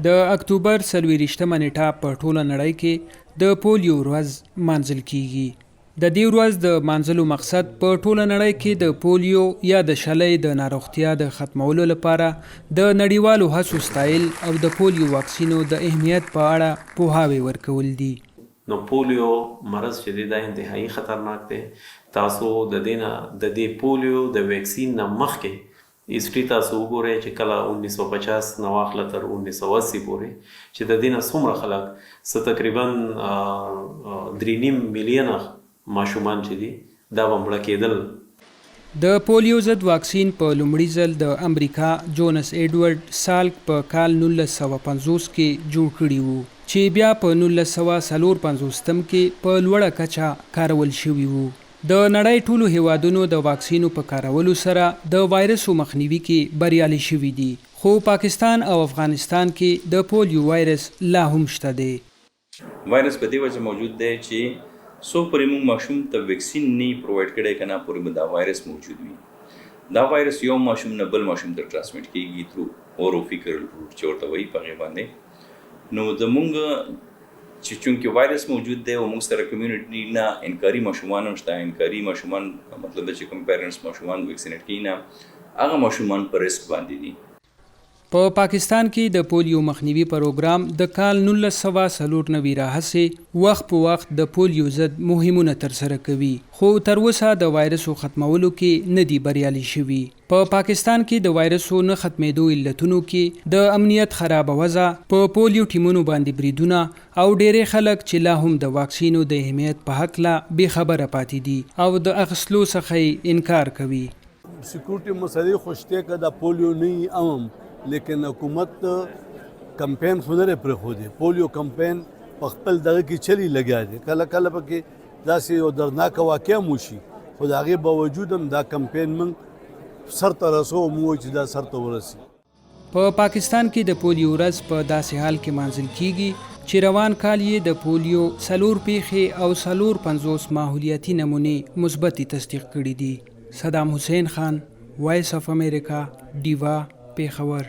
د اکتوبر 24مه نیټه په ټوله نړۍ کې د پولیو ورځ مانځل کیږي. د دې ورځ د مانځلو مقصد په ټوله نړۍ کې د پولیو یا د شلۍ د ناروغتیا د ختمولو لپاره د نړیوالو هڅو ستایل او د پولیو واکسینو د اهمیت په اړه پوهاوی ورکول دي. نو پولیو مرض چې دی دا انتهایی خطرناک دی. تاسو د دې پولیو د ویکسین نه مخکې هسټري تاسو وګورئ چې کله 1950 نه واخله تر 1980 پورې چې د دې نه څومره خلک څه تقریبا 3.5 میلیونه ماشومان چې دي دا به مړه کېدل. د پولیو ضد واکسین په لومړي ځل د امریکا جونس ایډورډ سالک په کال 1950 کې جوړ کړي وو چې بیا په 1954 کې په لوړه کچه کارول شوي وو. د نړۍ ټولو هیوادونو د واکسینو په کارولو سره د وایرسو مخنیوي کې بریالي شوي دي، خو پاکستان او افغانستان کې د پولیو وایرس لا هم شته دی. وایرس په دې وجه موجود دی چې څو پورې موږ ماشوم ته ویکسین نه پرووایډ کړی که نه پورې به دا وایرس موجود وي. دا وایرس یو ماشوم نه بل ماشوم ته ټرانسمیټ کیږي ترو اوروفیکل روټ چې ورته وایي په هغې باندې. نو زمونږ چې چونکې وایرس موجود دی او موږ سره کمیونټي نه انکاري ماشومان هم شته، انکاري ماشومان مطلب دا چې کوم پیرنټس ماشومان ویکسینیټ کوي نه هغه ماشومان په رسک باندې دي. په پاکستان کې د پولیو مخنیوي پروګرام د کال 1994 راهیسې وخت په وخت د پولیو ضد مهمونه ترسره کوي، خو تر اوسه د وایرسو ختمولو کې نه دي بریالي شوي. په پاکستان کې د وایرسو نه ختمېدو علتونو کې د امنیت خرابه وضع، په پولیو ټیمونو باندې بریدونه او ډېری خلک چې لا هم د واکسینو د اهمیت په هکله بې خبره پاتې دي او د اخیستلو څخه انکار کوي. سکیورټي مسلې خو شته که د پولیو نه هم، لیکن حکومت کمپین خو نه پرېښودی. پولیو کمپین په خپل دغه کې چلی لګیا دی، کله کله پکې داسې یو دردناکه واقعه هم وشي، خو د هغې باوجود هم دا کمپین موږ سر ته رسو او موږ چې دا سر ته ورسي. په پاکستان کې د پولیو ورځ په داسې حال کې مانځل کیږي چې روان کال یې د پولیو 4 پیښې او 450 ماحولیاتي نمونې مثبتې تصدیق کړي دي. صدام حسین خان، وایس اف امریکا، ډیوا، پېښور.